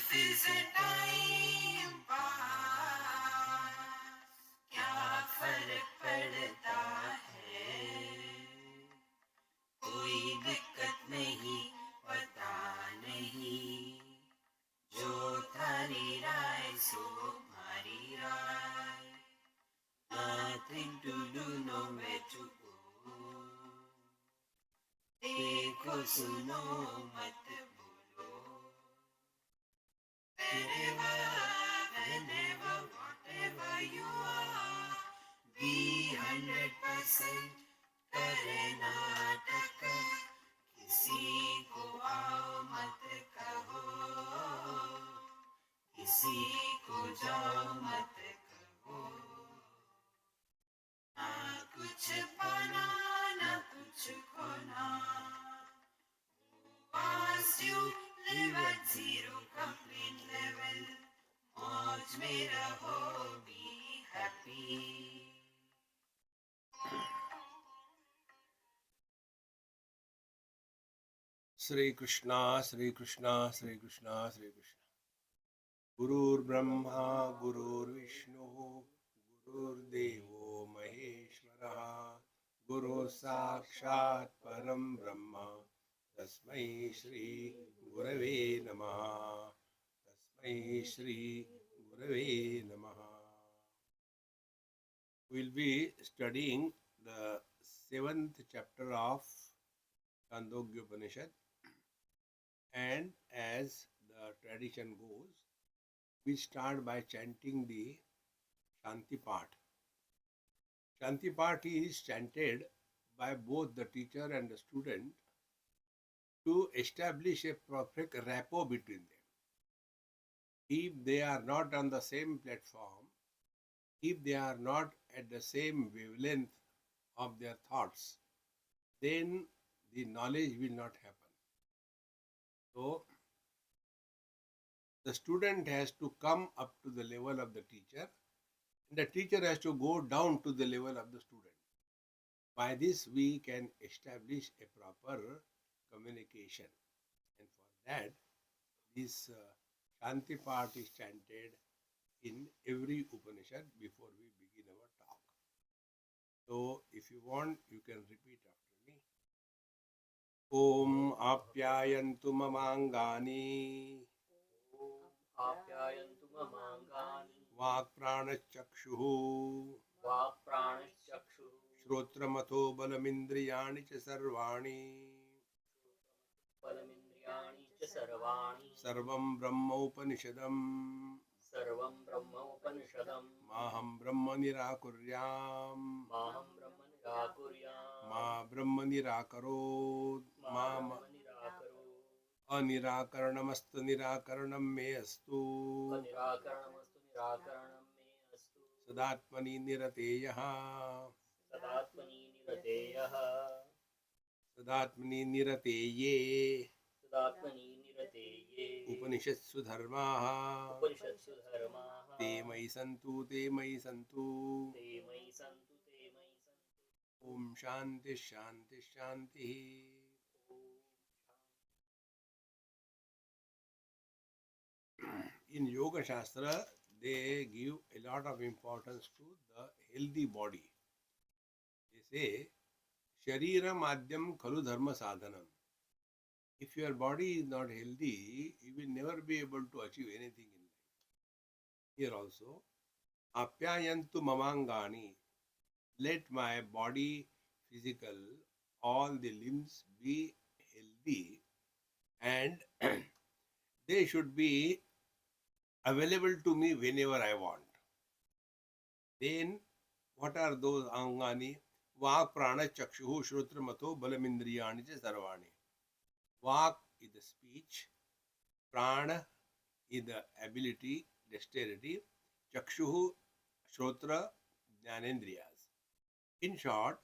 Life is a time pass, क्या फर्क पड़ता है, कोई दिक्कत नहीं, पता नहीं, जो थारी राय सो हमारी राय, nothing to do, nowhere to go, देखो सुनो मत बोलो, wherever, whenever, whatever you are, be 100% करे नाटक, किसी को आओ मत कहो, किसी को जाओ मत कहो, ना कुछ पाना ना कुछ खोना, Once you live at zero complaint level, मौज में रहो, be happy. Shri Krishna, Shri Krishna, Shri Krishna, Shri Krishna. Gurur Brahma, Gurur Vishnu, Gurur Devo Maheshwara, Guru Sakshat Param Brahma, Tasmai Shri Gurave Namaha, Tasmai Shri Gurave Namaha. We will be studying the 7th chapter of Chandogya Upanishad, and as the tradition goes, we start by chanting the Shanti Path. Shanti Path is chanted by both the teacher and the student to establish a perfect rapport between them. If they are not on the same platform, if they are not at the same wavelength of their thoughts, then the knowledge will not happen. So, the student has to come up to the level of the teacher, and the teacher has to go down to the level of the student. By this, we can establish a proper communication. And for that, this Shanti part is chanted in every Upanishad before we begin our talk. So, if you want, you can repeat after me. Om Apyayantu Mamangani आप्यायन्तु ममाङ्गानि Vak Pranachakshuhu वाक्प्राणश्चक्षुः Shrotramatho Balamindriyani Cha Sarvani बलमिन्द्रियाणि च सर्वाणि Sarvam Brahma Upanishadam सर्वं ब्रह्मोपनिषदम् Maham Brahma Nirakuryam माहं ब्रह्म निराकुर्याम् Ma Brahma Nirakarod मा Ma ब्रह्म निराकरोत् Anirakaranamastu Nirakaranam Me Astu निराकरणमस्तु निराकरणं मे अस्तु Sadatmani Nirateyaha सदात्मनि निरतेयः Sadatmani Nirateye सदात्मनि निरतेये Upanishadsu Dharmaha उपनिषत्सु धर्माः Te Mai Santu Te Mai Santu ते मयि सन्तु ते मयि सन्तु Om Shanti Shanti Shanti. In Yoga Shastra, they give a lot of importance to the healthy body. They say, Sharira Madhyam Khalu Dharma Sadhanam. If your body is not healthy, you will never be able to achieve anything in life. Here also, Apyayantu Mamangani. Let my body, physical, all the limbs be healthy, and they should be available to me whenever I want. Then, what are those angani? Vak prana chakshuhu shrotra mato balamindriyani cha sarvani. Vak is the speech, prana is the ability, dexterity, chakshuhu, shrotra, jnanendriyas. In short,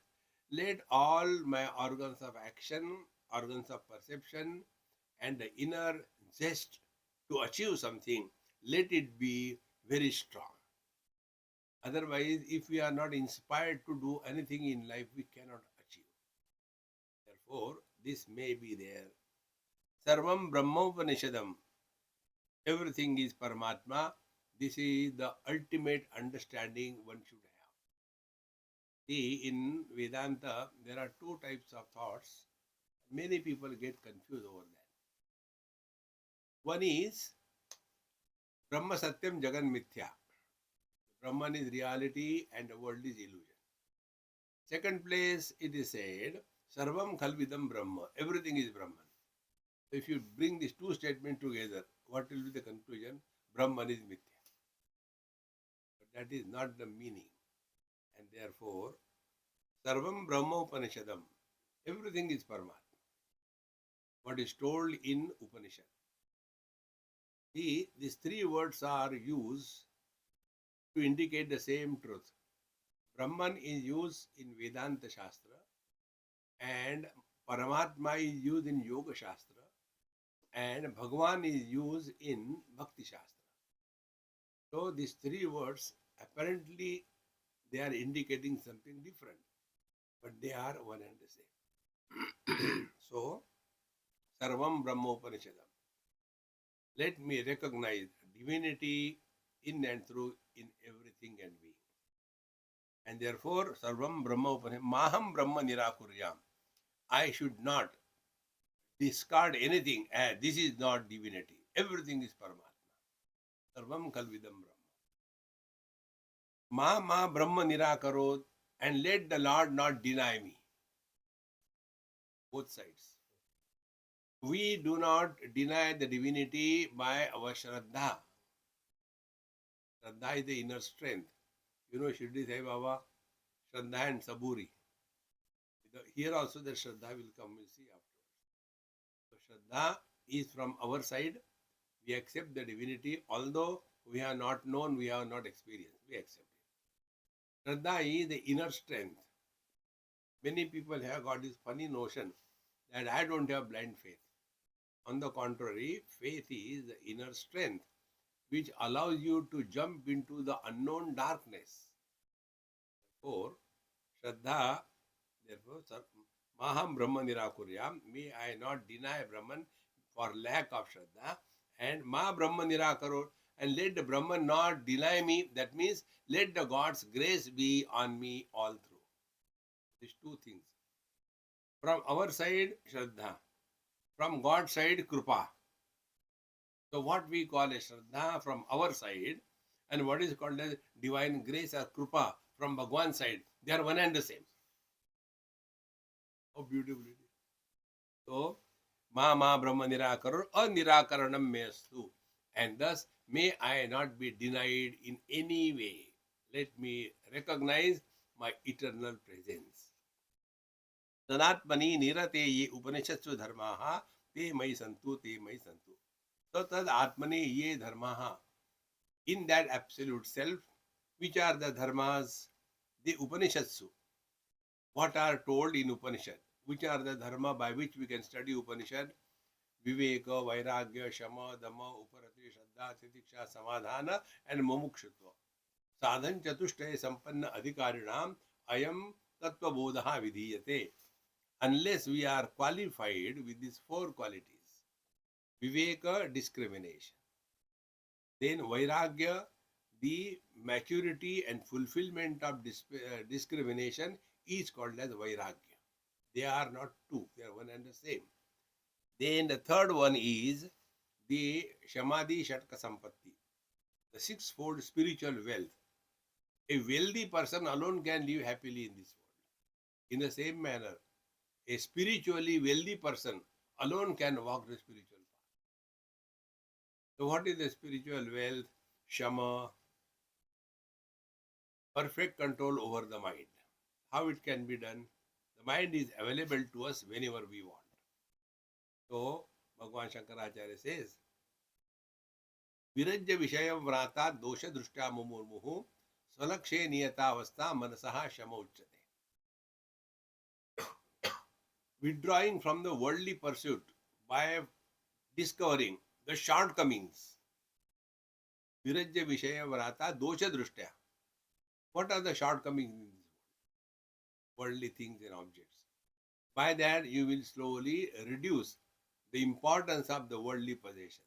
let all my organs of action, organs of perception, and the inner zest to achieve something, let it be very strong. Otherwise, if we are not inspired to do anything in life, we cannot achieve. Therefore, this may be there. Sarvam Brahma Upanishadam. everything is Paramatma. This is the ultimate understanding one should have. See, in Vedanta, there are two types of thoughts. Many people get confused over that. One is Brahma Satyam Jagan Mithya. Brahman is reality and the world is illusion. Second place, it is said, Sarvam Khalvidam Brahma. Everything is Brahman. So if you bring these two statements together, what will be the conclusion? Brahman is Mithya. But that is not the meaning. And therefore, Sarvam Brahma Upanishadam. Everything is Paramatma. What is told in Upanishad. See, these three words are used to indicate the same truth. Brahman is used in Vedanta Shastra and Paramatma is used in Yoga Shastra and Bhagavan is used in Bhakti Shastra. So these three words apparently they are indicating something different, but they are one and the same. So, Sarvam Brahma Upanishadam. Let me recognize divinity in and through in everything and being. And therefore, Sarvam Brahma Upanishadam, Maham Brahma Nirakuryam. I should not discard anything as this is not divinity. Everything is Paramatma. Sarvam Kalvidam Brahma. Ma Brahma Nirakarod, and let the Lord not deny me. Both sides. We do not deny the divinity by our Shraddha. Shraddha is the inner strength. You know, Shirdi Sai Baba, Shraddha and Saburi. Here also the Shraddha will come, we'll see afterwards. So Shraddha is from our side. We accept the divinity, although we have not known, we have not experienced. We accept it. Shraddha is the inner strength. Many people have got this funny notion that I don't have blind faith. On the contrary, faith is the inner strength which allows you to jump into the unknown darkness. Therefore, Shraddha, therefore, Maham Brahma Nirakuryam, may I not deny Brahman for lack of Shraddha, and Ma Brahma Nirakaro, and let the Brahman not deny me. That means, let the God's grace be on me all through. These two things. From our side, Shraddha. From God's side, Krupa. So what we call a Shraddha from our side and what is called as divine grace or Krupa from Bhagwan's side, they are one and the same. How beautiful it is. So, Ma Brahma Nirakaro Anirakaranam Mestu. And thus, may I not be denied in any way. Let me recognize my eternal presence. Sanatmani nirate ye upanishatsu dharmaha te mai santu te mai santu. So tad atmani ye dharmaha. In that absolute self, which are the dharmas? The Upanishatsu. What are told in Upanishad? Which are the dharma by which we can study Upanishad? Viveka, Vairagya, Shama, Dhamma, Uparati, Shraddha, Titiksha, Samadhana and Mumukshutva. Sadhan Chatushtaya Sampanna Adhikarinam Ayam Tattva Bodha Vidhiyate. Unless we are qualified with these four qualities. Viveka, discrimination. Then Vairagya, the maturity and fulfillment of discrimination is called as Vairagya. They are not two, they are one and the same. Then the third one is the Shamadhi Shatka Sampatti, the sixfold spiritual wealth. A wealthy person alone can live happily in this world. In the same manner, a spiritually wealthy person alone can walk the spiritual path. So what is the spiritual wealth? Shama, perfect control over the mind. How it can be done? The mind is available to us whenever we want. So, Bhagavan Shankaracharya says, Virajya Vishayam Vrata Dosha Drushtya Mumurmuhu Swalakshe Niyata Avastha Manasaha Shama Uchate. Withdrawing from the worldly pursuit by discovering the shortcomings. Virajya Vishaya Vrata Dosha Drushtya. What are the shortcomings in this world? Worldly things and objects. By that, you will slowly reduce the importance of the worldly possessions.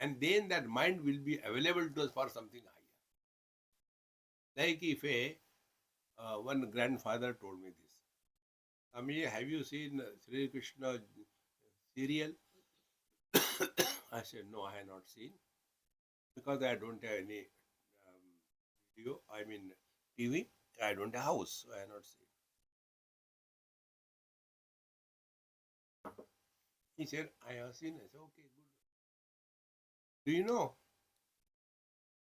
And then that mind will be available to us for something higher. Like if one grandfather told me this. Swami, have you seen Sri Krishna serial? I said, no, I have not seen because I don't have any video, I mean TV. I don't have house, so I have not seen. He said, I have seen. I said, okay, good. Do you know,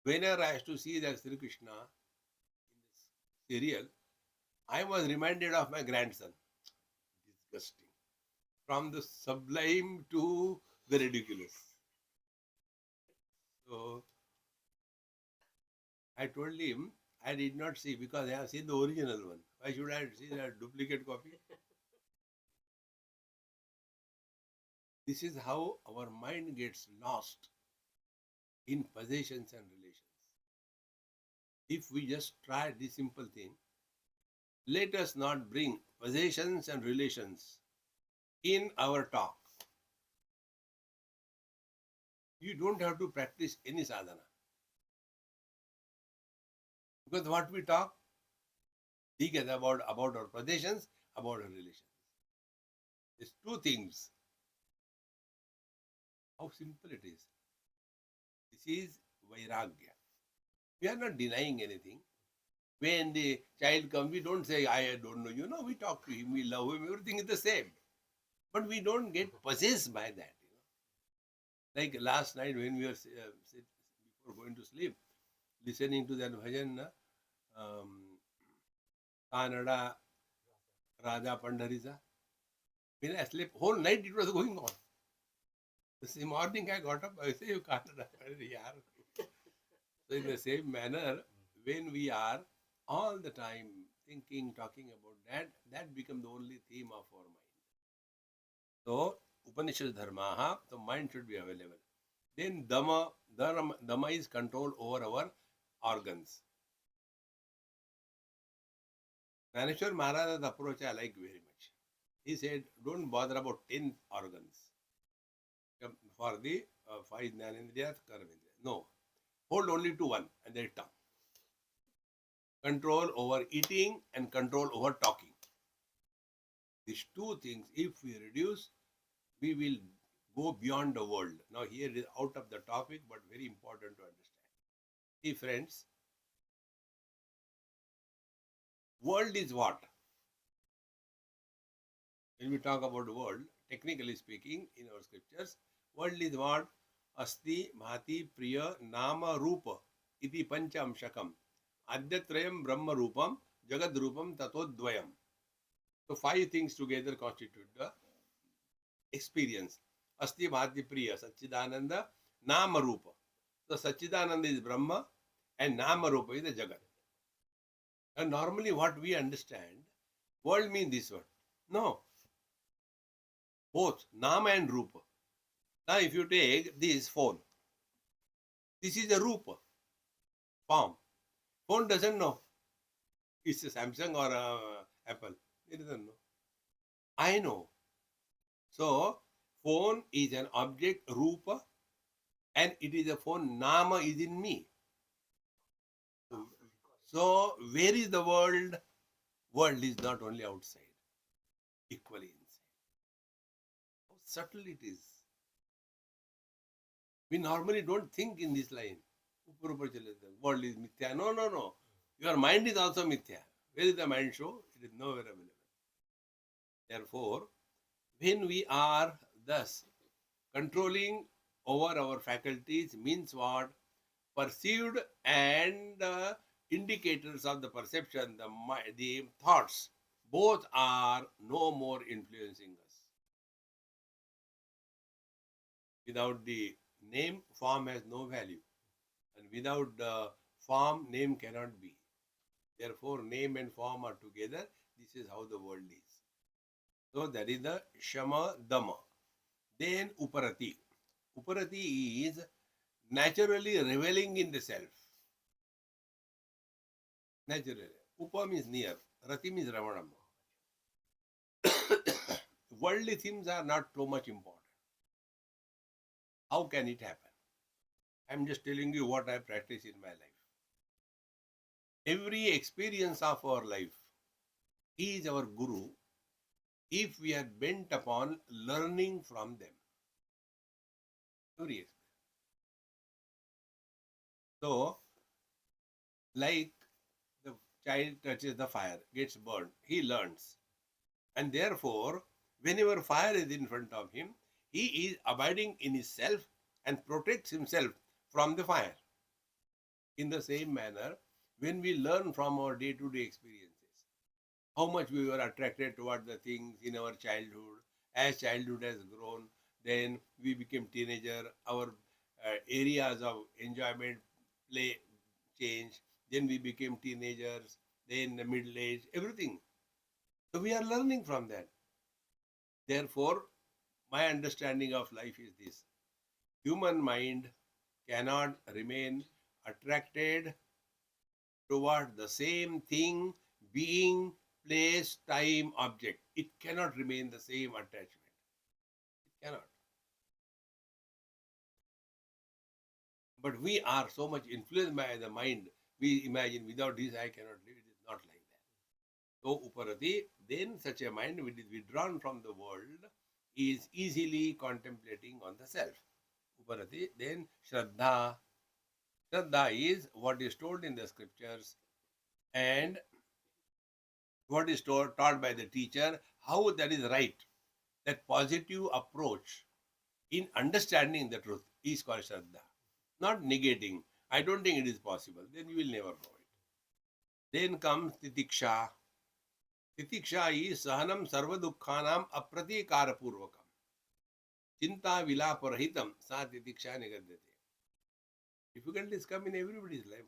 whenever I used to see that Sri Krishna in this serial, I was reminded of my grandson. Disgusting. From the sublime to the ridiculous. So I told him I did not see because I have seen the original one. Why should I see a duplicate copy? This is how our mind gets lost in possessions and relations. If we just try this simple thing, let us not bring possessions and relations in our talk. You don't have to practice any sadhana. Because what we talk, think about our possessions, about our relations. These two things. How simple it is. This is Vairagya. We are not denying anything. When the child comes, we don't say, I don't know. You know, we talk to him, we love him, everything is the same. But we don't get possessed by that. Like last night when we were before going to sleep, listening to that bhajan, Kanada Raja Pandharisa. When I slept, whole night it was going on. This morning I got up, I say, you can't. So in the same manner, when we are all the time thinking, talking about that, that becomes the only theme of our mind. So Upanishad Dharmaha, the mind should be available. Then Dhamma is control over our organs. Maneshwar Maharaj's approach I like very much. He said, don't bother about 10 organs for the 5 Jnanendriyas, Karmendriyas. No, hold only to one, and that is tongue. Control over eating and control over talking. These two things, if we reduce, we will go beyond the world. Now here it is out of the topic, but very important to understand. See friends, world is what? When we talk about world, technically speaking, in our scriptures, world is what? Asti, Bhati, Priya, Nama, Rupa, iti pancham shakam. Adyatrayam Brahma Rupam, Jagad Rupam, Tatodvayam. So 5 things together constitute the experience. Asti, Bhati, Priya, Satchidananda, Nama, Rupa. So Satchidananda is Brahma and Nama, Rupa is the Jagat. And normally what we understand, world means this one. No. Both Nama and Rupa. Now if you take this phone, this is a Rupa form. Phone doesn't know. It's a Samsung or a Apple. It doesn't know. I know. So phone is an object, Rupa, and it is a phone, Nama is in me. So where is the world? World is not only outside, equally inside. How subtle it is. We normally don't think in this line. World is mithya. No, no, no. Your mind is also mithya. Where is the mind show? It is nowhere available. Therefore, when we are thus controlling over our faculties means what? Perceived and indicators of the perception, the thoughts, both are no more influencing us. Without the name, form has no value. And without the form, name cannot be. Therefore, name and form are together. This is how the world is. So that is the Shama Dhamma. Then Uparati. Uparati is naturally reveling in the self. Naturally. Upa means near. Rati means Ramanam. Worldly things are not too much important. How can it happen? I am just telling you what I practice in my life. Every experience of our life is our guru if we are bent upon learning from them. Every experience. So, like the child touches the fire, gets burned, he learns. And therefore, whenever fire is in front of him, he is abiding in himself and protects himself from the fire. In the same manner, when we learn from our day-to-day experiences, how much we were attracted toward the things in our childhood, as childhood has grown, then we became teenager, our areas of enjoyment, play change, then we became teenagers, then the middle age, everything. So we are learning from that. Therefore, my understanding of life is this: human mind cannot remain attracted toward the same thing, being, place, time, object. It cannot remain the same attachment. It cannot. But we are so much influenced by the mind, we imagine without this I cannot live. It is not like that. So, Uparati, then such a mind which is withdrawn from the world is easily contemplating on the self. Uparati, then Shraddha. Shraddha is what is told in the scriptures and what is taught by the teacher, how that is right. That positive approach in understanding the truth is called Shraddha. Not negating. I don't think it is possible. Then you will never know it. Then comes Titiksha. Titiksha is Sahanam Sarva Dukkhanam Apratikara Purvakam. Chinta Vilaparahitam Sa Titiksha Nigadyate. Difficulties come in everybody's life.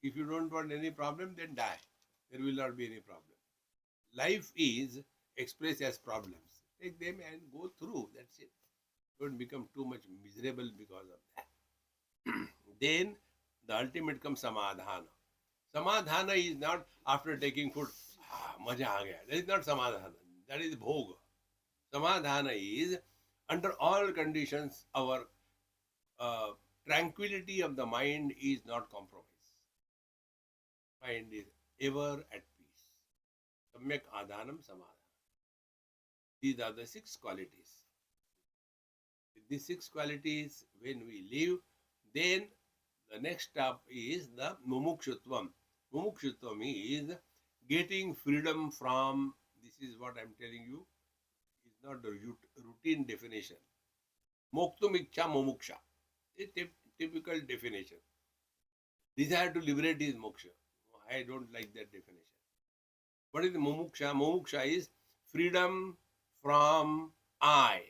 If you don't want any problem, then die. There will not be any problem. Life is expressed as problems. Take them and go through. That's it. Don't become too much miserable because of that. Then the ultimate comes Samadhana. Samadhana is not after taking food, maja aa gaya. That is not Samadhana. That is bhoga. Samadhana is under all conditions our tranquility of the mind is not compromised. Mind is ever at peace. Samyak adhanam samadhana. These are the 6 qualities. With these 6 qualities, when we live, then the next step is the mumukshutvam. Mumukshutvam is getting freedom from, this is what I am telling you, is not the routine definition. Moktum ichcha mumuksha. A typical definition. Desire to liberate is moksha. I don't like that definition. What is mumuksha? Mumuksha is freedom from I,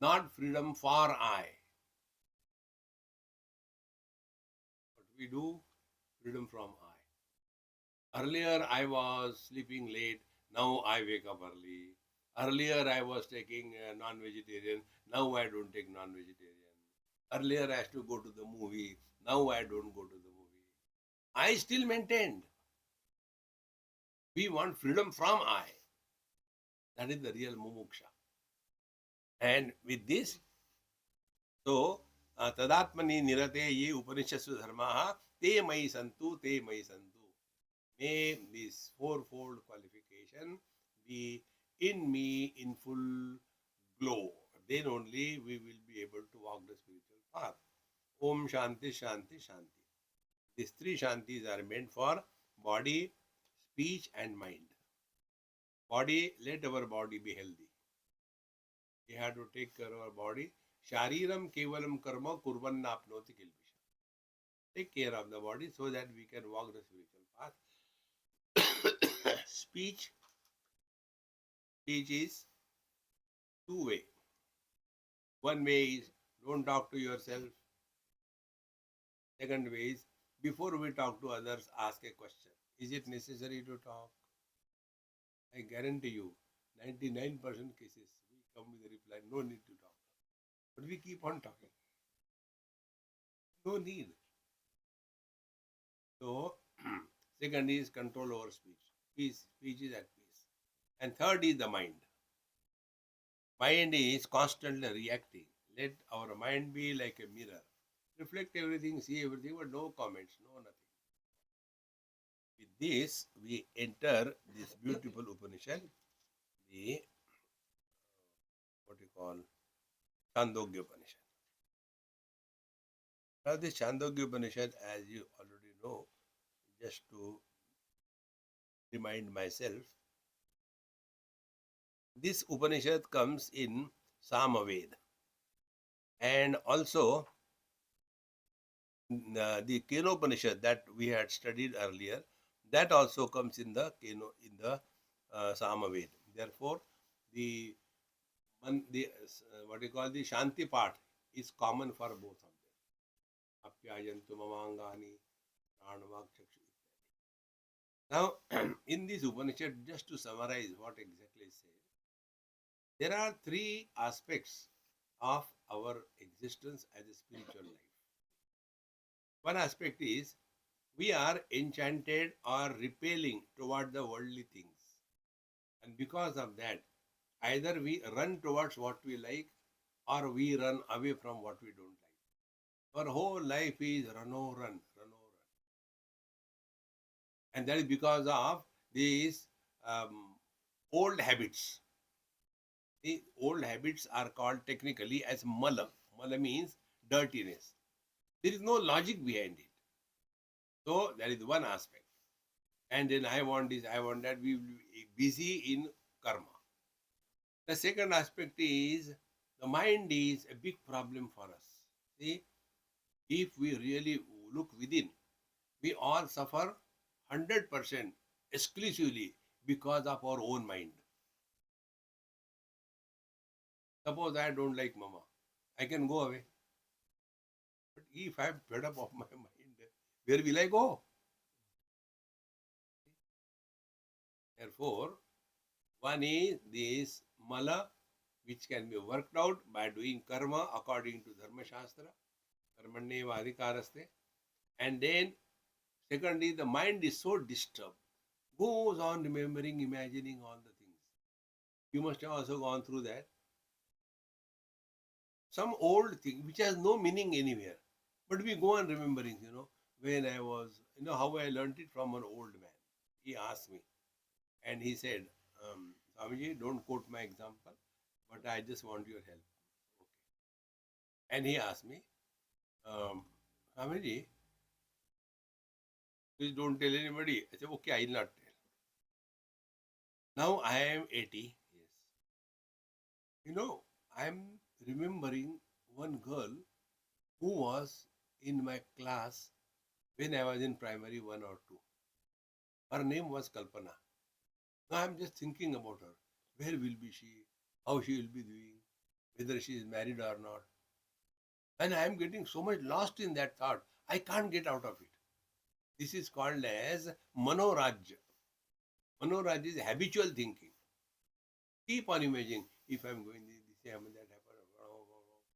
not freedom for I. What we do? Freedom from I. Earlier I was sleeping late, now I wake up early. Earlier I was taking non-vegetarian, now I don't take non-vegetarian. Earlier I used to go to the movie, now I don't go to the movie. I still maintained. We want freedom from I. That is the real mumuksha. And with this, so tadatmani nirate ye upanishasu dharmaha te mai santu te mai santu. May this fourfold qualification be in me in full glow. Then only we will be able to walk the spiritual path. Om Shanti Shanti Shanti. These 3 Shantis are meant for body, speech and mind. Body, let our body be healthy. We have to take care of our body. Shariram kevalam karma kurvanna apnoti kilvisha. Take care of the body so that we can walk the spiritual path. Speech is 2 way. One way is don't talk to yourself. Second way is before we talk to others, ask a question. Is it necessary to talk? I guarantee you, 99% cases, we come with a reply, no need to talk. But we keep on talking. No need. So, second is control over speech. Speech is at peace. And third is the mind. Mind is constantly reacting. Let our mind be like a mirror. reflect everything, see everything, but no comments, no nothing. With this, we enter this beautiful Upanishad, the what you call Chandogya Upanishad. Now, this Chandogya Upanishad, as you already know, just to remind myself, this Upanishad comes in Samaved, and also the Keno Upanishad that we had studied earlier, that also comes in the Keno, in the Samaved. Therefore, the what you call the Shanti part is common for both of them. Apyayantu mamangani pranavak chakshu. Now, in this Upanishad, just to summarize what exactly is said, there are three aspects of our existence as a spiritual life. One aspect is we are enchanted or repelling toward the worldly things. And because of that, either we run towards what we like or we run away from what we don't like. Our whole life is run, oh, run, run, oh, run. And that is because of these old habits. The old habits are called technically as mala. Mala means dirtiness. There is no logic behind it. So that is one aspect. And then I want this, I want that. We will be busy in karma. The second aspect is the mind is a big problem for us. See, if we really look within, we all suffer 100% exclusively because of our own mind. Suppose I don't like mama, I can go away. But if I am fed up of my mind, where will I go? Therefore, one is this mala, which can be worked out by doing karma according to Dharma Shastra, karmanyeva adhikaraste. And then, second is the mind is so disturbed, goes on remembering, imagining all the things. You must have also gone through that. Some old thing which has no meaning anywhere, but we go on remembering, when I was, how I learnt it from an old man. He asked me, and he said, Swamiji, don't quote my example, but I just want your help. Okay. And he asked me, Swamiji, please don't tell anybody. I said, okay, I will not tell. Now I am 80 years. I am remembering one girl who was in my class when I was in primary 1 or 2. Her name was Kalpana. Now I am just thinking about her. Where will be she? How she will be doing? Whether she is married or not. And I am getting so much lost in that thought. I can't get out of it. This is called as Manorajya. Manorajya is habitual thinking. Keep on imagining, if I am going this happened, that happened,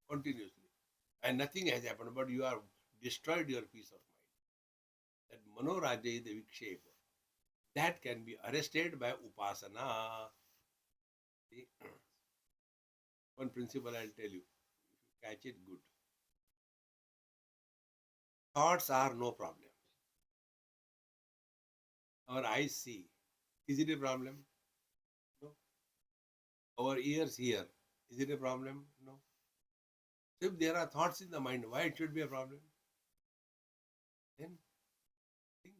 continuously. And nothing has happened, but you are destroyed your peace of mind. That Manorajya is the Vikshepa. That can be arrested by Upasana. See? One principle I will tell you. If you catch it, good. Thoughts are no problem. Our eyes see. Is it a problem? No. Our ears hear. Is it a problem? No. So if there are thoughts in the mind, why it should be a problem? Then think.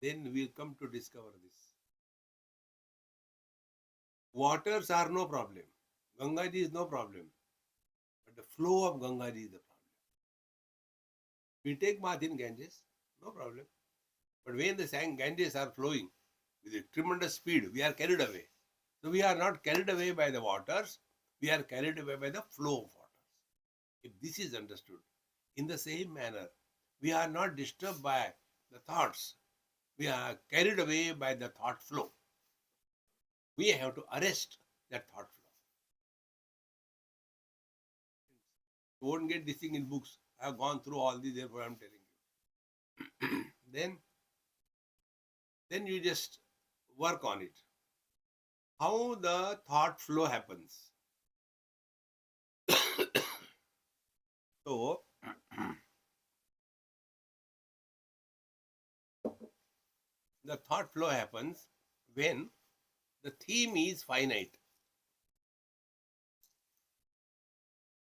Then we'll come to discover this. Waters are no problem. Gangaji is no problem. But the flow of Gangaji is the problem. We take bath in Ganges, no problem. But when the Ganges are flowing with a tremendous speed, we are carried away. So we are not carried away by the waters, we are carried away by the flow of waters. If this is understood, in the same manner, we are not disturbed by the thoughts, we are carried away by the thought flow. We have to arrest that thought flow. You won't get this thing in books. I have gone through all these, therefore I am telling you. Then you just work on it. How the thought flow happens. So, the thought flow happens when the theme is finite.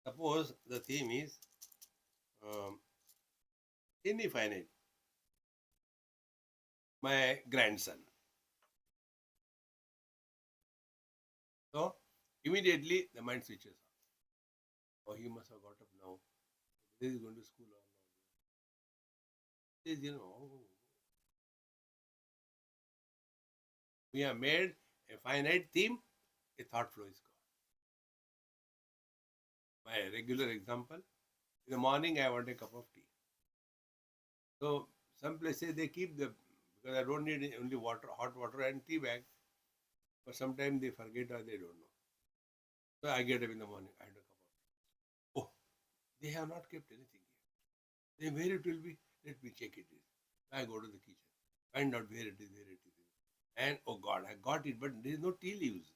Suppose the theme is um, infinite, my grandson. So, immediately the mind switches on. Oh, he must have got up now. He is going to school or not. He says, we have made a finite theme, a thought flow is gone. My regular example, in the morning I want a cup of tea. So some places they keep because I don't need only water, hot water and tea bag. But sometimes they forget or they don't know. So I get up in the morning, I had a cup of tea. Oh, they have not kept anything here. Then where it will be? Let me check it is. I go to the kitchen, find out where it is, where it is. And oh God, I got it, but there is no tea leaves.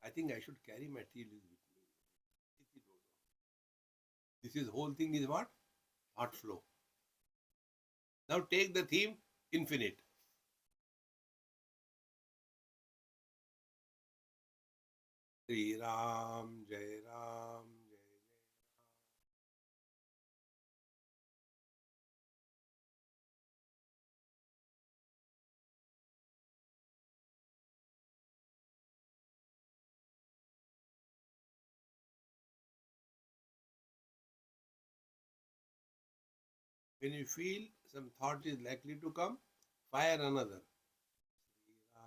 I think I should carry my tea leaves with me. This is whole thing is what? Thought flow. Now take the theme infinite. Sri Ram, Jai Ram, Jai Jai. When you feel some thought is likely to come, fire another. Sri Ram.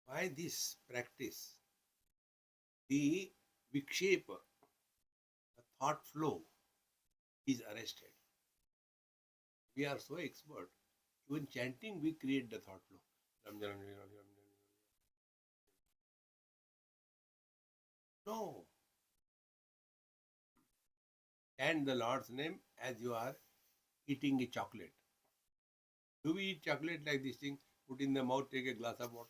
By this practice, the vikshepa, the thought flow, is arrested. We are so expert. Even chanting, we create the thought flow. Ram, Ram, Ram, Ram, Ram, Ram. No. Chant the Lord's name as you are eating a chocolate. Do we eat chocolate like this thing? Put in the mouth, take a glass of water.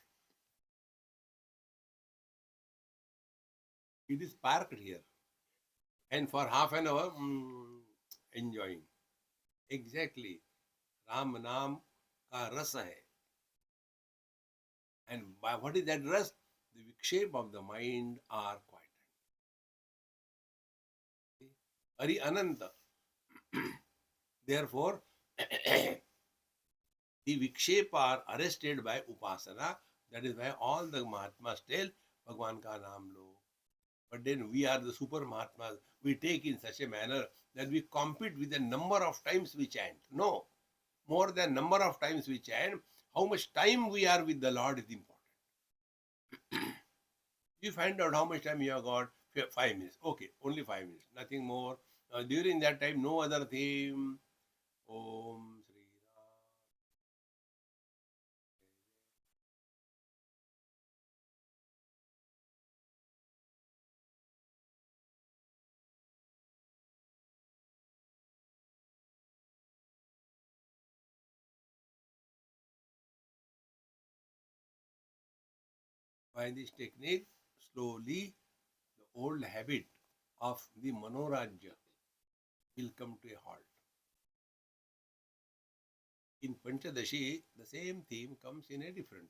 It is parked here. And for half an hour, enjoying. Exactly. Ram Naam ka ras hai. And by what is that ras? The vikshepa of the mind are quieted. Hari Ananta. Therefore, the vikshepa are arrested by upasana. That is why all the Mahatmas tell Bhagwan ka naam lo. But then we are the super Mahatmas. We take in such a manner that we compete with the number of times we chant. No. More than number of times we chant, how much time we are with the Lord is important. You find out how much time you have got. 5 minutes. Okay, only 5 minutes. Nothing more. During that time, no other theme. Om Sri Ram. By this technique, slowly the old habit of the Manorajya will come to a halt. In Panchadashi, the same theme comes in a different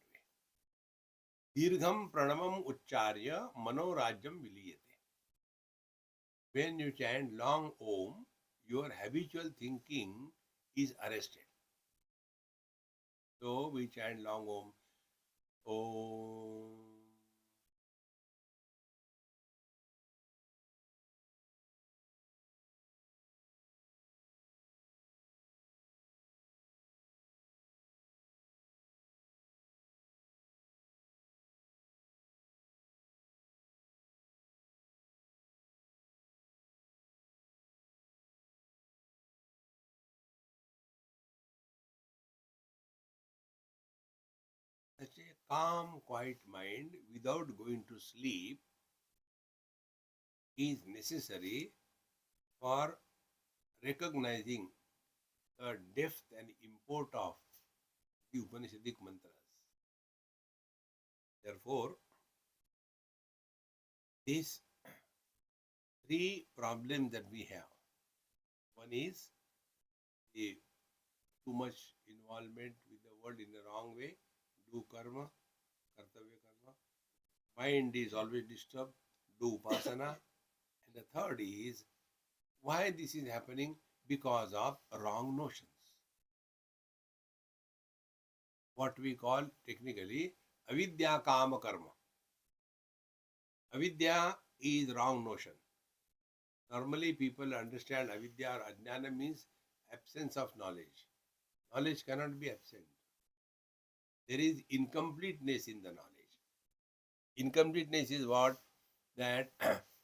way. Dirgham pranamam ucharya manorajyam viliyate. When you chant long Om, your habitual thinking is arrested. So we chant long Om. Om. Such a calm, quiet mind without going to sleep is necessary for recognizing the depth and import of the Upanishadic mantras. Therefore, these three problems that we have. One is the too much involvement with the world in the wrong way, do karma, kartavya karma. Mind is always disturbed, do upasana. And the third is why this is happening because of wrong notions. What we call technically avidya kama karma. Avidya is wrong notion. Normally people understand avidya or ajnana means absence of knowledge. Knowledge cannot be absent. There is incompleteness in the knowledge. Incompleteness is what? That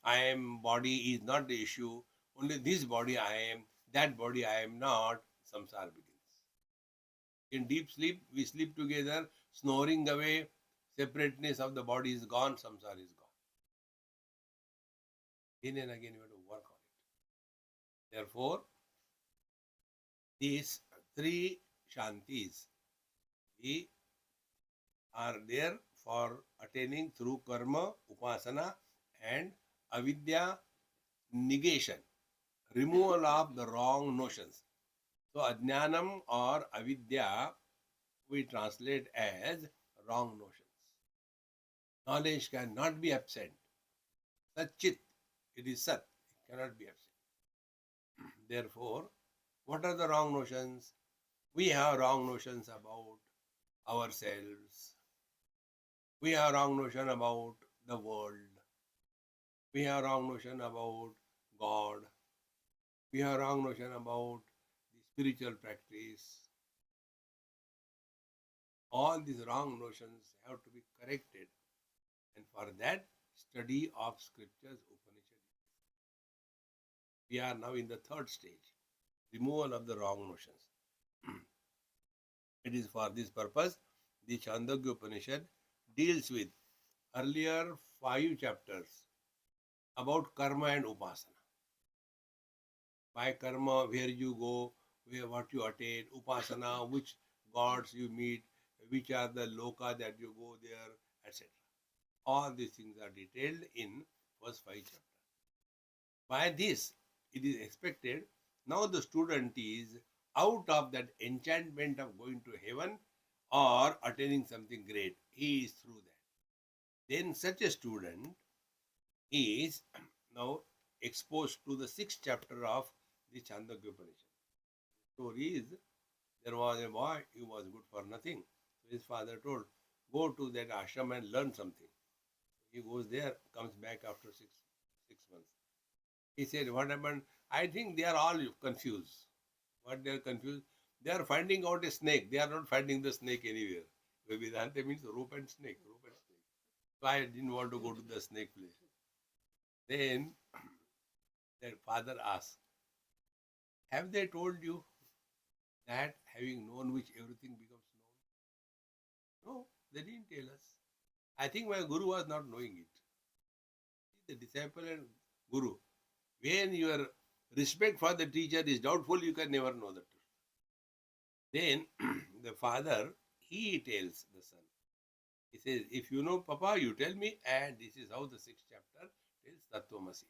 I am body is not the issue. Only this body I am, that body I am not. Samsara begins. In deep sleep, we sleep together, snoring away, separateness of the body is gone, samsara is gone. Again and again, you have to work on it. Therefore, these three shantis we are there for attaining through karma, upasana, and avidya negation, removal of the wrong notions. So, ajnanam or avidya we translate as wrong notions. Knowledge cannot be absent. Satchit, it is Sat, it cannot be absent. Therefore, what are the wrong notions? We have wrong notions about ourselves. We have wrong notion about the world. We have wrong notion about God. We have wrong notion about the spiritual practice. All these wrong notions have to be corrected. And for that, study of scriptures, Upanishad. We are now in the third stage, removal of the wrong notions. It is for this purpose, the Chhandogya Upanishad deals with earlier 5 chapters about karma and upasana. By karma, where you go, where what you attain, upasana, which gods you meet, which are the loka that you go there, etc. All these things are detailed in first 5 chapters. By this, it is expected now the student is out of that enchantment of going to heaven or attaining something great. He is through that. Then such a student is now exposed to the 6th chapter of the Chhandogya Upanishad. The story is there was a boy, he was good for nothing. So his father told, go to that ashram and learn something. He goes there, comes back after six months. He said, what happened? I think they are all confused. What they are confused? They are finding out a snake. They are not finding the snake anywhere. Vedanta means rope and snake, rope and snake. So I didn't want to go to the snake place. Then their father asked, have they told you that having known which everything becomes known? No, they didn't tell us. I think my guru was not knowing it. The disciple and guru, when your respect for the teacher is doubtful, you can never know the truth. Then the father, he tells the son. He says, if you know Papa, you tell me, and this is how the 6th chapter tells Tattvamasi.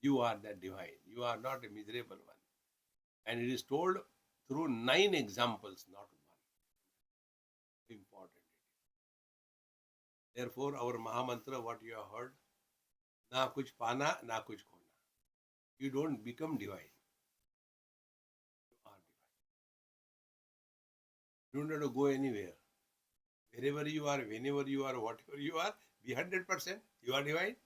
You are that divine. You are not a miserable one. And it is told through 9 examples, not one. Important. Therefore, our Mahamantra, what you have heard, na kuch pana, na kuch khona. You don't become divine. You are divine. You don't have to go anywhere. Wherever you are, whenever you are, whatever you are, be 100%. You are divine.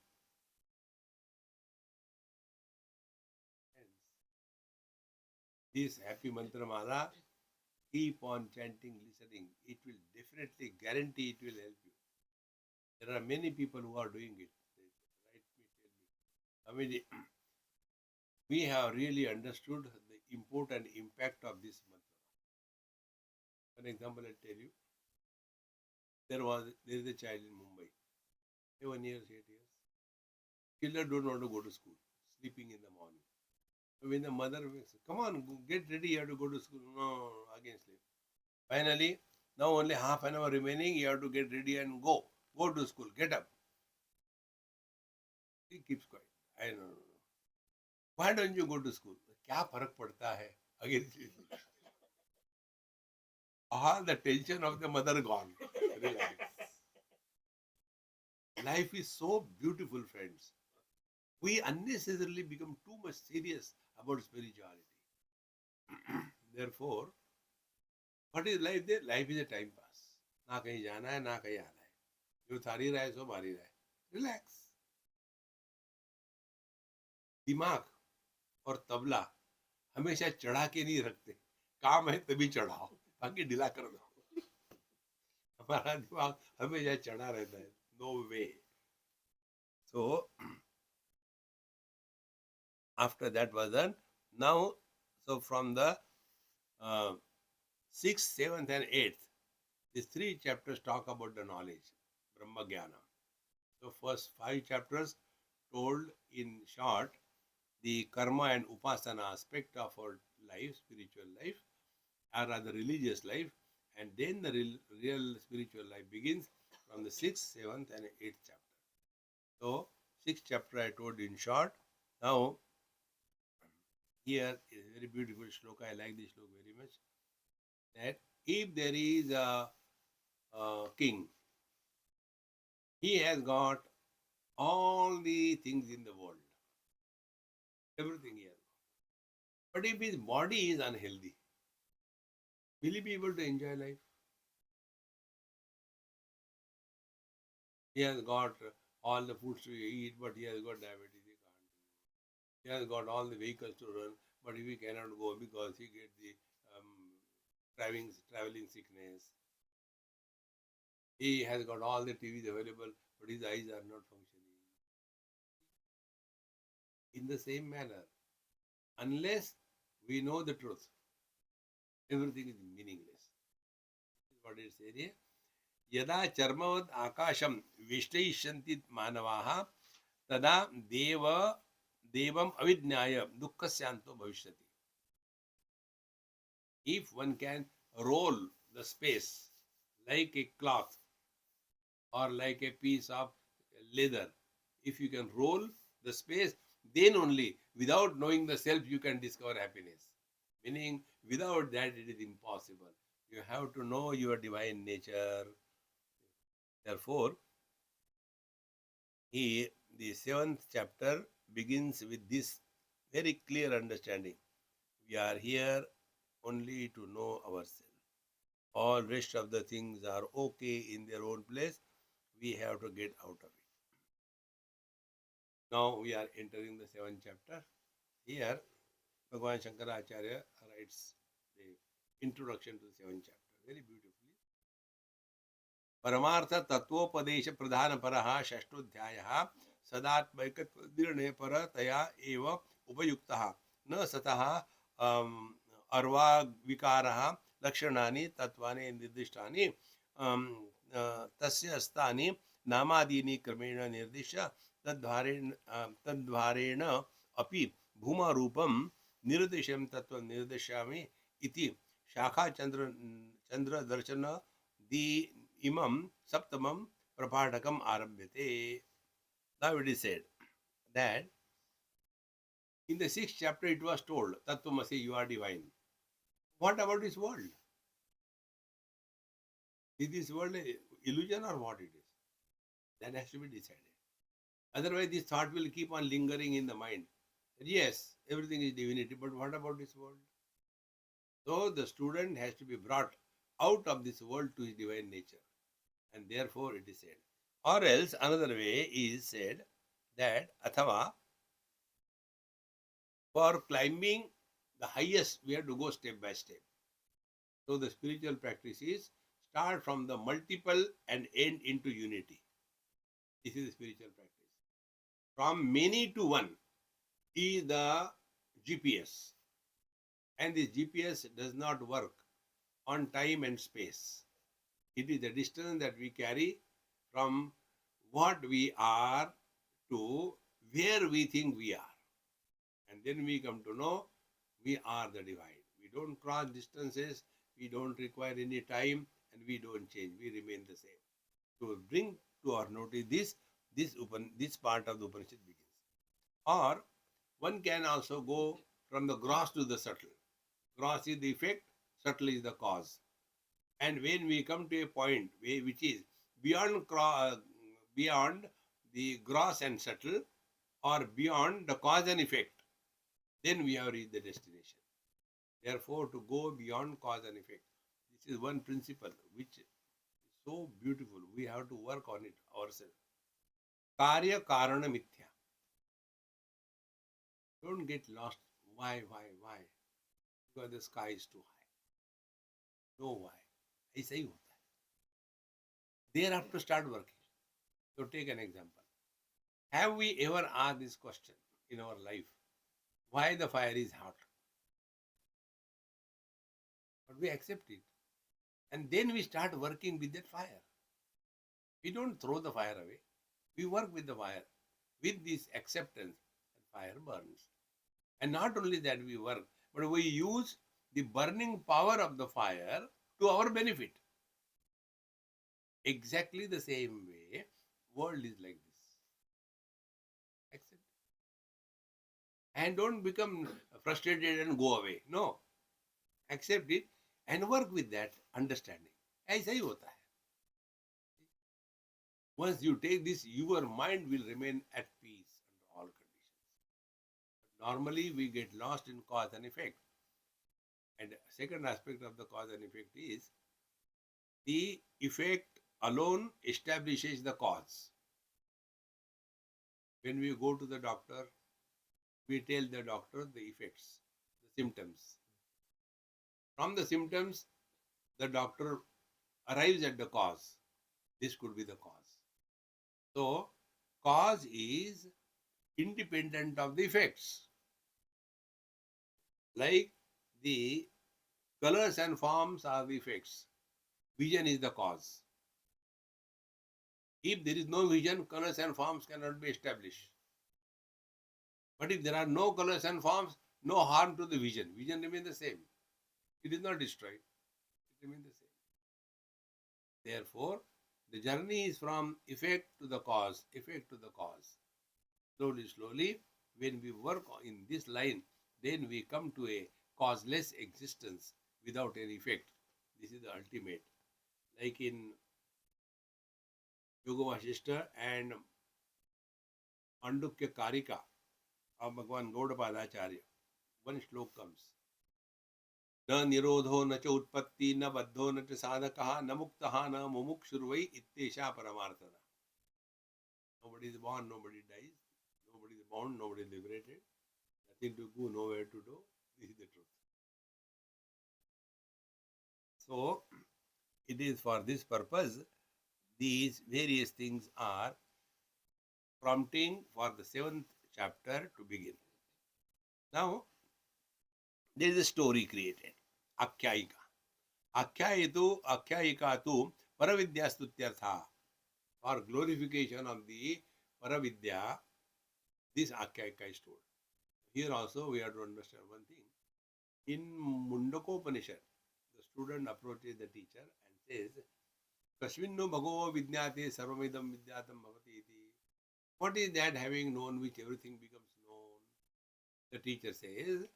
This happy mantra mala, keep on chanting, listening. It will definitely guarantee it will help you. There are many people who are doing it. They write me, tell me. I mean, we have really understood the import and impact of this mantra. For example, I'll tell you. There is a child in Mumbai, 7 years, 8 years. Children don't want to go to school, sleeping in the morning. When the mother says, come on, get ready, you have to go to school. No, again sleep. Finally, now only half an hour remaining, you have to get ready and go. Go to school, get up. He keeps quiet. I don't know. Why don't you go to school? क्या फर्क पड़ता है? Again sleep. All the tension of the mother gone. Relax. Life is so beautiful, friends. We unnecessarily become too much serious about spirituality. Therefore, what is life there? Life is a time pass. ना कहीं जाना है ना कहीं आना है. जो थारी रहा है सो मारी रहा है. Relax. दिमाग और तबला हमेशा चढ़ा के नहीं रखते. काम है तभी चढ़ाओ, बाकी ढीला कर दो. हमारा दिमाग हमेशा चढ़ा रहता है. No way. So after that was done, now so from the 6th, 7th and 8th, these 3 chapters talk about the knowledge, Brahma Jnana. So first 5 chapters told in short the karma and upasana aspect of our life, spiritual life, or rather religious life, and then the real spiritual life begins from the 6th, 7th and 8th chapter. So 6th chapter I told in short. Now here is a very beautiful shloka. I like this shloka very much. That if there is a king, he has got all the things in the world, everything he has got. But if his body is unhealthy, will he be able to enjoy life? He has got all the foods to eat, but he has got diabetes. He can't do. He has got all the vehicles to run, but he cannot go because he gets the traveling sickness. He has got all the TVs available, but his eyes are not functioning. In the same manner, unless we know the truth, everything is meaningless. This is what it says here. यदा चर्मवत् आकाशं विश्लेषन्ति मानवाः तदा देवम् अविज्ञाय दुःखस्यान्तो भविष्यति. If one can roll the space like a cloth or like a piece of leather, if you can roll the space, then only without knowing the self you can discover happiness. Meaning without that it is impossible. You have to know your divine nature. Therefore, the 7th chapter begins with this very clear understanding. We are here only to know ourselves. All rest of the things are okay in their own place. We have to get out of it. Now we are entering the 7th chapter. Here, Bhagavan Shankaracharya writes the introduction to the 7th chapter very beautifully. परमार्थ तत्वोपदेश प्रधान परः षष्ठोऽध्यायः सदात्मैकत्व निर्णय पर तया एव उपयुक्तः न सतः अर्वाविकारः लक्षणानि तत्वानि निर्दिष्टानि तस्य स्थानि नामादीनि क्रमेण निर्दिश्य तद्वारेण अपि भूमारूपं निर्दिशं तत्त्वं निर्दिश्यामि इति शाखाचन्द्र दर्शन दी imam saptamam prapadakam arabhyate. Now it is said that in the 6th chapter it was told, Tattvamasi, you are divine. What about this world? Is this world an illusion or what it is? That has to be decided. Otherwise this thought will keep on lingering in the mind. Yes, everything is divinity, but what about this world? So the student has to be brought out of this world to his divine nature. And therefore it is said. Or else another way is said that Athava, for climbing the highest we have to go step by step. So the spiritual practices start from the multiple and end into unity. This is the spiritual practice. From many to one is the GPS. And this GPS does not work on time and space. It is the distance that we carry from what we are to where we think we are. And then we come to know we are the divine. We don't cross distances, we don't require any time, and we don't change. We remain the same. To bring to our notice this part of the Upanishad begins. Or one can also go from the gross to the subtle. Gross is the effect, subtle is the cause. And when we come to a point which is beyond the gross and subtle, or beyond the cause and effect, then we have reached the destination. Therefore, to go beyond cause and effect, this is one principle which is so beautiful. We have to work on it ourselves. Karya Karana Mithya. Don't get lost. Why? Because the sky is too high. No why. ऐसा ही होता है. Thereafter start working. So take an example. Have we ever asked this question in our life? Why the fire is hot? But we accept it. And then we start working with that fire. We don't throw the fire away. We work with the fire. With this acceptance, the fire burns. And not only that we work, but we use the burning power of the fire to our benefit. Exactly the same way, world is like this. Accept. And don't become frustrated and go away. No. Accept it and work with that understanding. ऐसा ही होता है. Once you take this, your mind will remain at peace under all conditions. Normally, we get lost in cause and effect. And second aspect of the cause and effect is the effect alone establishes the cause. When we go to the doctor, we tell the doctor the effects, the symptoms. From the symptoms, the doctor arrives at the cause. This could be the cause. So, cause is independent of the effects. Like the colors and forms are the effects. Vision is the cause. If there is no vision, colors and forms cannot be established. But if there are no colors and forms, no harm to the vision. Vision remains the same. It is not destroyed. It remains the same. Therefore, the journey is from effect to the cause, effect to the cause. Slowly, when we work in this line, then we come to a causeless existence without any effect. This is the ultimate. Like in Yoga Vasishta and Chhandogya Karika of Bhagavan Gaudapadacharya, one slok comes. न निरोधो न च उत्पत्ति न बद्धो न च साधकः न मुक्तः न मुमुक्षुर्वै इत्येषा परमार्थता. Nobody is born, nobody dies. Nobody is bound, nobody is liberated. Nothing to go, nowhere to do. This is the truth. So, it is for this purpose, these various things are prompting for the 7th chapter to begin. Now, there is a story created. Akhyayika. Akhyayika tu Paravidya Stutyartha. For glorification of the Paravidya, this Akhyayika is told. Here also we have to understand one thing. In Mundakopanishad, the student approaches the teacher and says, Kasvinnu bhagavo vidyate sarvamidam vidyatam bhavati iti. What is that having known which everything becomes known? The teacher says,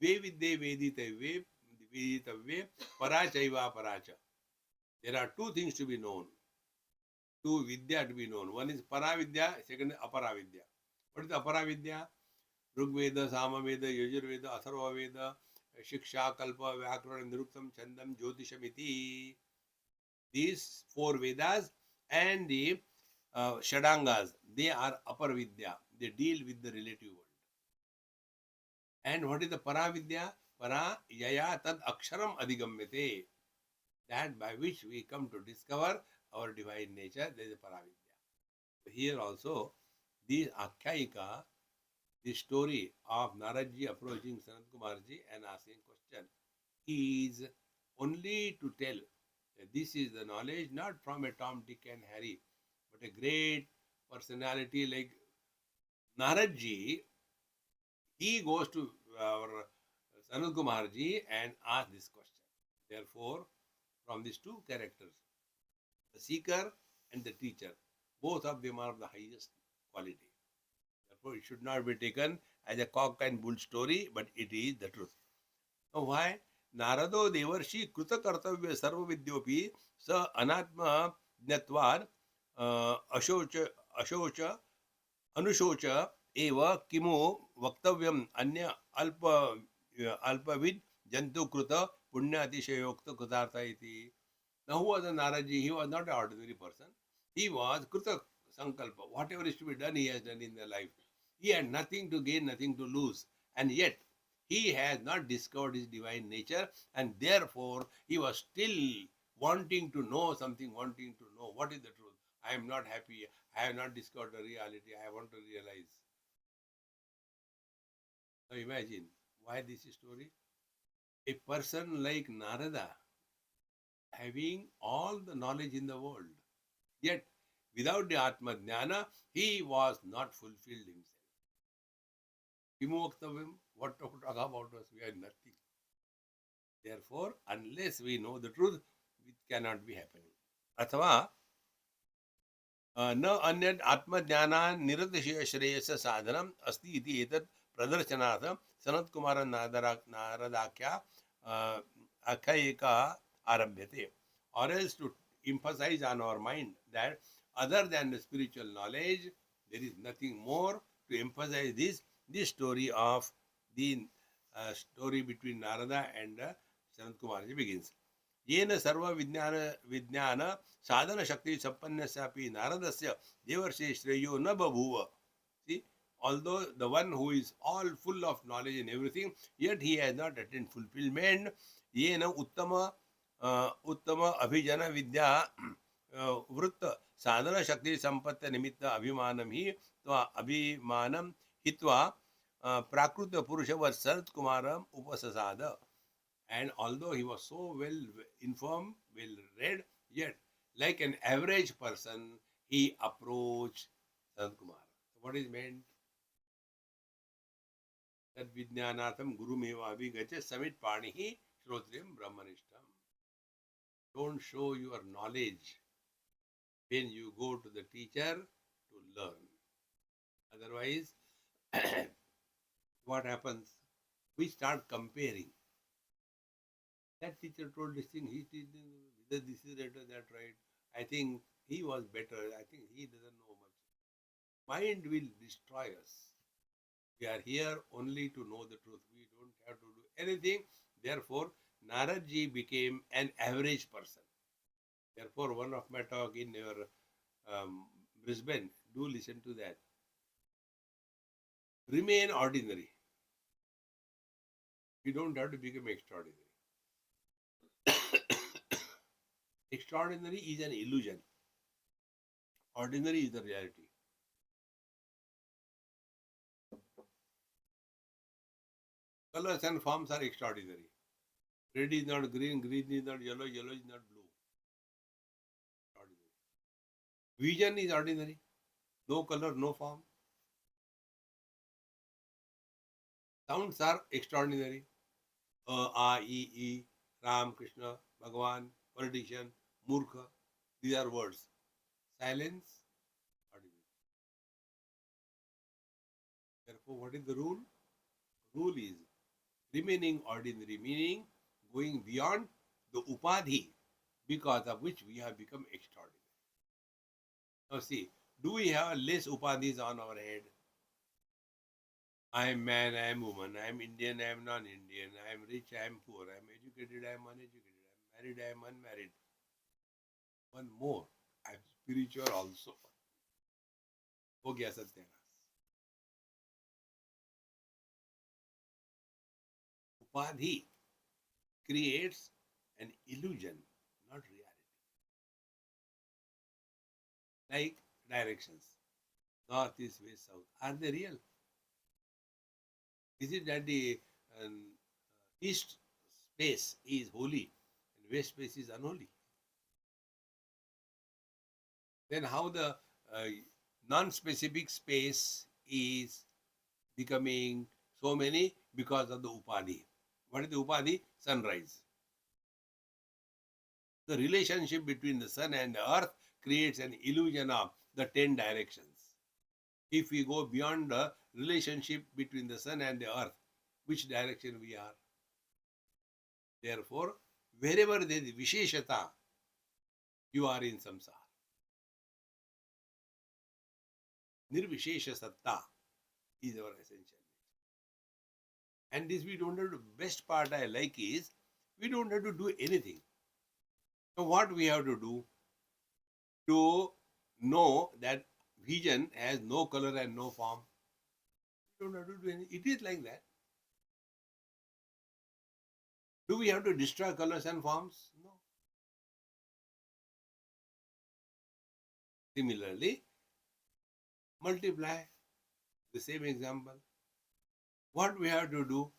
Ve vidye veditavye parachaiva paracha. There are two things to be known. Two vidya to be known. One is paravidya, second is aparavidya. What is the aparavidya? Rigveda, Samaveda, Yajurveda, Atharvaveda, Shiksha, Kalpa, Vyakarana, Niruktam, Chandam, Jyotishamiti. These 4 Vedas and the Shadangas, they are aparavidya. They deal with the relative world. And what is the Paravidya? Para yaya tad aksharam adhigamyate. That by which we come to discover our divine nature, there is a Paravidya. Here also, this Akhyayika, the story of Naradji approaching Sanat Kumarji and asking question, is only to tell that this is the knowledge not from a Tom, Dick and Harry, but a great personality like Naradji. He goes to our Sanat Kumarji and asks this question. Therefore, from these two characters, the seeker and the teacher, both of them are of the highest quality. Therefore, it should not be taken as a cock and bull story, but it is the truth. Now, why? Narado devarshi कृत कर्तव्य सर्व विद्योपि स अनात्म ज्ञत्वाद अशोच अशोच अनुशोच एव किमु वक्तव्यम अन्य अल्पविद जंतु कृत पुण्यातिशयोक्त कृतार्थ इति. Now, who was the Naraji? He was not an ordinary person. He was Krita Sankalpa. Whatever is to be done, he has done in the life. He had nothing to gain, nothing to lose. And yet, he has not discovered his divine nature, and therefore, he was still wanting to know something, wanting to know what is the truth. I am not happy. I have not discovered the reality. I want to realize. Now, imagine why this story. A person like Narada, having all the knowledge in the world, yet, without the Atma Jnana, he was not fulfilled himself. Vimoktavim, what to talk about us? We are nothing. Therefore, unless we know the truth, it cannot be happening. अथवा न अन्यत् आत्मज्ञाना निरतिशय श्रेयस साधनम अस्ति इति एतत् प्रदर्शनार्थ सनत कुमार नारदाख्या आख्यायिका आरभ्यते. Or else to emphasize on our mind that other than the spiritual knowledge, there is nothing more to emphasize this story of the story between Narada and Sanat Kumarji begins. येन सर्व विज्ञान विज्ञान साधन शक्ति संपन्नस्यापि नारदस्य देवर्षि श्रेयो न बभूव. See, although the one who is all full of knowledge in everything, yet he has not attained fulfillment. येन उत्तम अभिजन विद्या वृत्त साधन शक्ति संपत्ति निमित्त अभिमानम ही तो अभिमानम हित्वा प्राकृत पुरुषवत् शरत Komaram उपससाद. And although he was so well informed, well read, yet like an average person, he approached Sanat Kumar. What is meant? That Vijnanatham Gurumeva Abhigacha Samit Panihi Shrotriyam Brahmanishtam. Don't show your knowledge when you go to the teacher to learn. Otherwise, what happens? We start comparing. That teacher told this thing, he did this is right or that right. I think he was better. I think he doesn't know much. Mind will destroy us. We are here only to know the truth. We don't have to do anything. Therefore, Naradji became an average person. Therefore, one of my talk in your Brisbane, do listen to that. Remain ordinary. You don't have to become extraordinary. Extraordinary is an illusion. Ordinary is the reality. Colors and forms are extraordinary. Red is not green, green is not yellow, yellow is not blue. Ordinary. Vision is ordinary. No color, no form. Sounds are extraordinary. A, A, E, Ram, Krishna, Bhagavan, politician, Murkha. These are words. Silence, ordinary. Therefore, what is the rule? Rule is remaining ordinary, meaning going beyond the upadhi, because of which we have become extraordinary. Now see, do we have less upadhis on our head? I am man, I am woman, I am Indian, I am non-Indian, I am rich, I am poor, I am educated, I am uneducated, I am married, I am unmarried. One more, I am spiritual also. हो गया सत्यानाश. Upadhi creates an illusion, not reality. Like directions, north, east, west, south. Are they real? Is it that the east space is holy and west space is unholy? Then how the non-specific space is becoming so many because of the upadhi. What is the upadhi? Sunrise. The relationship between the sun and the earth creates an illusion of the 10 directions. If we go beyond the relationship between the sun and the earth, which direction we are? Therefore, wherever there is Visheshata, you are in samsara. Nirvishesha Satta is our essential. And this we don't have to, best part I like is, we don't have to do anything. So what we have to do to know that vision has no color and no form? We don't have to do anything. It is like that. Do we have to destroy colors and forms? No. Similarly, multiply the same example. What we have to do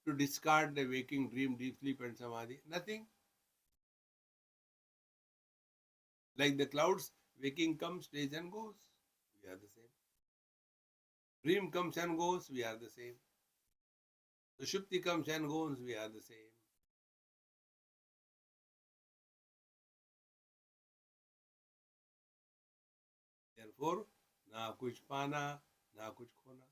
to discard the waking, dream, deep sleep and samadhi? Nothing. Like the clouds, waking comes, stays and goes. We are the same. Dream comes and goes, we are the same. The Shupti comes and goes, we are the same. Therefore, na kuch pana, na kuch khona.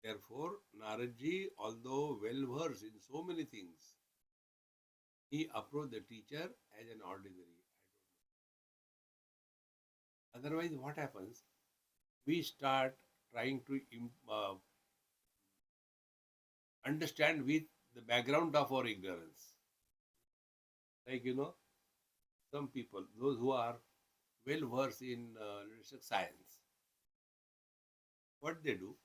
Therefore, Naradji, although well versed in so many things, he approached the teacher as an ordinary. Otherwise, what happens? We start trying to understand with the background of our ignorance. Like, some people, those who are well versed in science, what they do,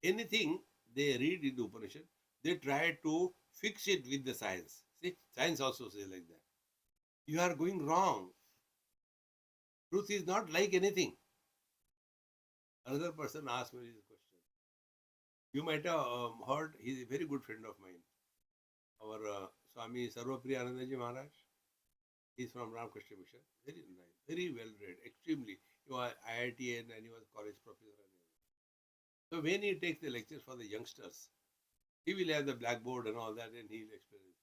anything they read in the Upanishad, they try to fix it with the science. See, science also says like that. You are going wrong. Truth is not like anything. Another person asked me this question. You might have heard, he is a very good friend of mine. Our Swami Sarvapriyanandaji Maharaj. He is from Ramakrishna Mission. Very nice, very well read, extremely. He was IITN and he was college professor. So when he takes the lectures for the youngsters, he will have the blackboard and all that and he will explain it.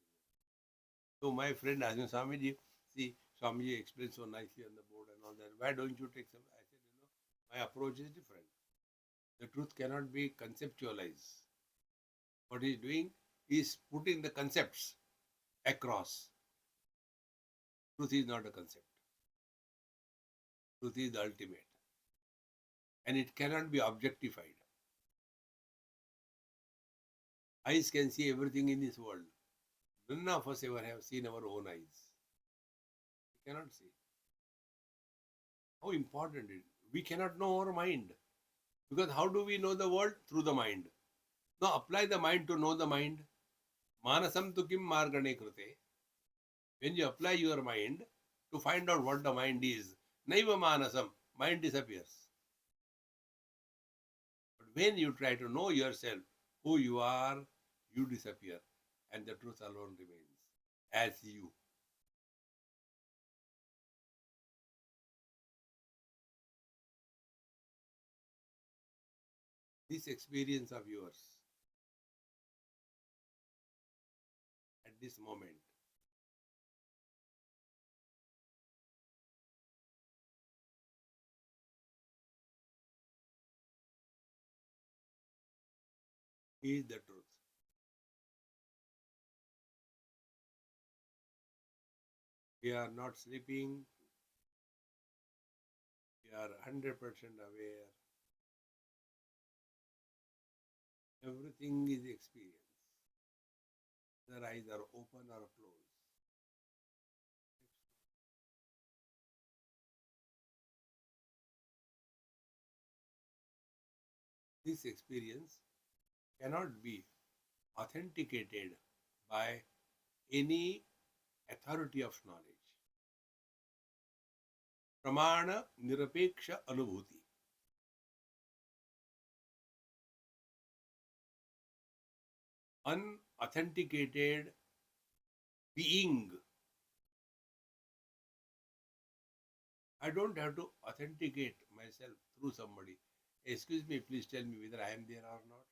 So my friend asked me, Swamiji, see, Swamiji explains so nicely on the board and all that. Why don't you take some? I said, my approach is different. The truth cannot be conceptualized. What he is doing is putting the concepts across. Truth is not a concept. Truth is the ultimate. And it cannot be objectified. Eyes can see everything in this world. None of us ever have seen our own eyes. We cannot see. How important it is. We cannot know our mind. Because how do we know the world? Through the mind. Now apply the mind to know the mind. Manasam tu kim margane krute. When you apply your mind to find out what the mind is, naiva manasam, mind disappears. But when you try to know yourself, who you are, you disappear. And the truth alone remains as you. This experience of yours at this moment is the truth. We are not sleeping. We are 100% aware. Everything is experience. The eyes are open or closed. This experience cannot be authenticated by any authority of knowledge. Pramana Nirapeksha Anubhuti. Unauthenticated being I don't have to authenticate myself through somebody. Excuse me, please tell me whether I am there or not.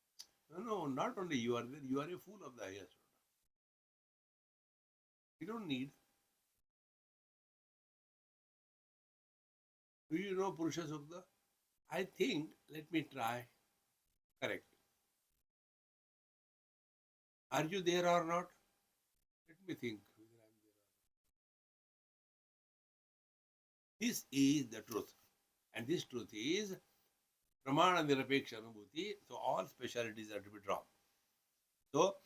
No, no, not only you are there, you are a fool of the highest order. You don't need. Do you know Purusha Sukta? I think, let me try. Correct. Are you there or not? Let me think whether I am there or not. This is the truth. And this truth is Pramana Nirapeksha Anubhuti. So all specialities are to be dropped. So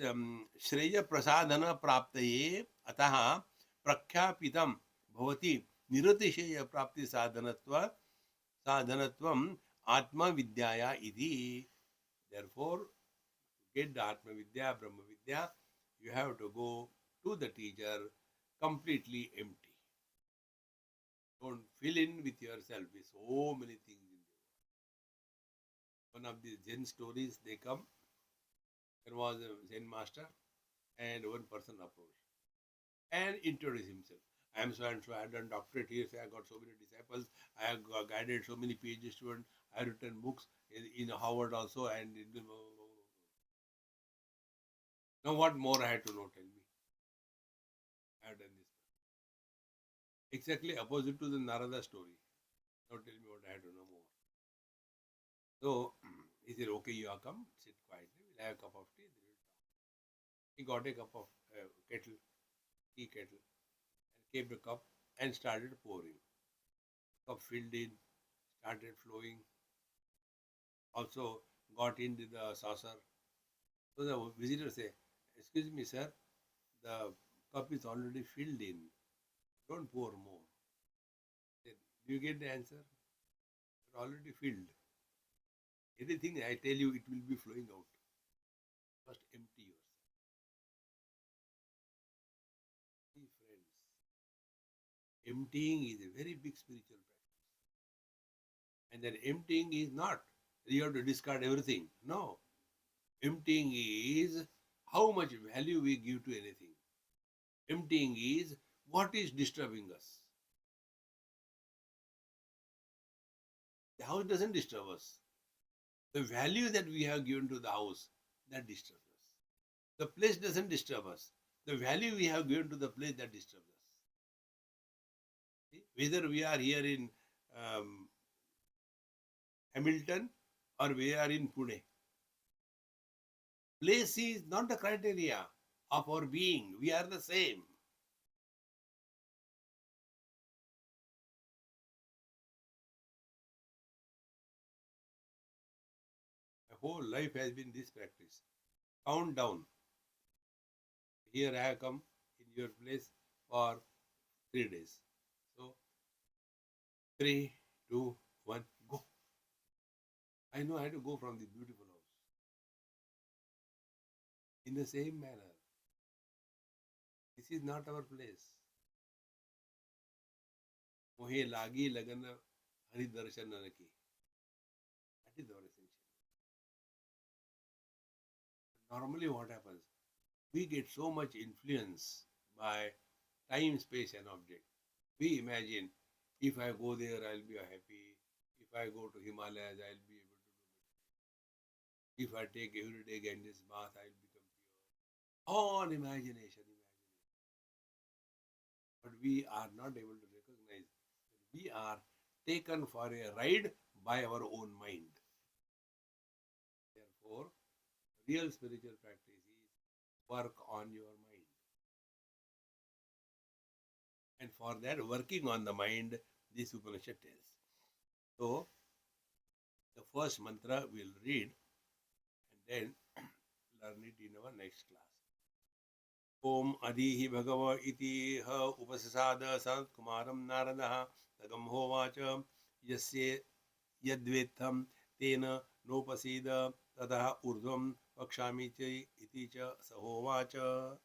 Shreya Prasadana Praptaye Ataha Prakyapitam Bhavati Niratisheya Prapti Sadhanatvam Atma Vidyaya Iti. Therefore, to get the Atma Vidya, Brahma Vidya, you have to go to the teacher completely empty. Don't fill in with yourself with so many things in the world. One of the Zen stories, they come. There was a Zen master, and one person approached and introduced himself. I am so and so, I have done doctorate here, so I got so many disciples, I have guided so many PhD students, I have written books in Harvard also, and now what more I had to know, tell me. I have done this. Exactly opposite to the Narada story. Now tell me what I had to know more. So he said, okay, you are come, sit quietly, we'll have a cup of tea, then we'll talk. He got a cup of tea kettle, and kept the cup and started pouring. Cup filled in, started flowing, also got into the saucer. So the visitor say, excuse me, sir, the cup is already filled in. Don't pour more. Said, do you get the answer? It's already filled. Anything I tell you, it will be flowing out. First empty yourself. See, friends, emptying is a very big spiritual practice. And that emptying is not you have to discard everything. No. Emptying is how much value we give to anything. Emptying is what is disturbing us. The house doesn't disturb us. The value that we have given to the house, that disturbs us. The place doesn't disturb us. The value we have given to the place, that disturbs us. See? Whether we are here in Hamilton or we are in Pune. Place is not the criteria of our being. We are the same. My whole life has been this practice. Count down. Here I have come in your place for 3 days. So 3, 2, 1, go. I know I had to go from this beautiful house. In the same manner, this is not our place. Mohe lagi lagan hari darshan ki. That is our essential. Normally what happens? We get so much influence by time, space and object. We imagine if I go there, I'll be happy. If I go to Himalayas, I'll be able to do it. If I take everyday Ganges bath, I'll become pure. All imagination. But we are not able to recognize that we are taken for a ride by our own mind. Therefore, real spiritual practice is work on your mind. And for that, working on the mind, this Upanishad tells. So, the first mantra we'll read and then learn it in our next class. Om Adihi Bhagava iti ha upasasada sant kumaram naradaha tagam hovacha yasye yadvetam tena nopasida tadaha urdhvam vakshami iti cha sahovacha.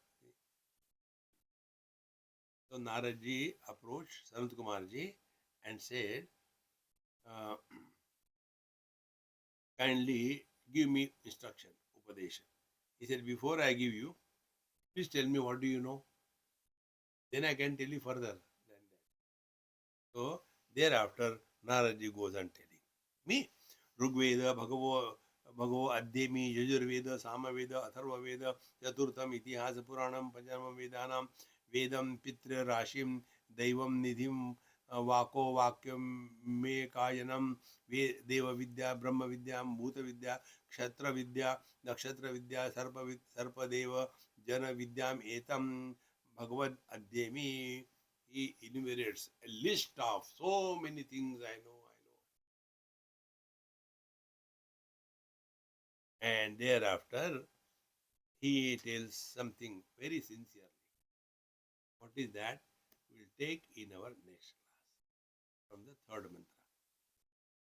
So Naradji approached Sant Kumarji and said, kindly give me instruction, Upadesha. He said, before I give you, please tell me what do you know? Then I can tell you further than that. So thereafter, Naraji goes on telling me, Rigveda, Bhagavo Adyemi, Yajurveda, Samaveda, Atharvaveda, Chaturtham, Itihasa Puranam, Panchama Vedanam, Vedam, Pitra, Rashim, Daivam, Nidhim, Vako, Vakyam, Me, Kayanam, Deva Vidya, Brahma Vidya, Bhuta Vidya, Kshetra Vidya, Nakshatra Vidya, Sarpa Deva, Jana Vidyam, Etam, Bhagavad Adyemi. He enumerates a list of so many things I know. And thereafter, he tells something very sincerely. What is that? We'll take in our next class from the third mantra.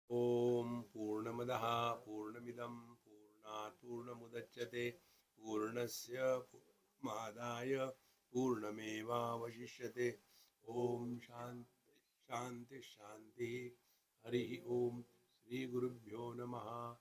Om Purnamadaha Purnamidam Purnat Purnamudachyate Purnasya Madaya Purnameva Vashishyate. Om Shanti Shanti Shanti. Hari Om Sri Gurubhyo Namaha.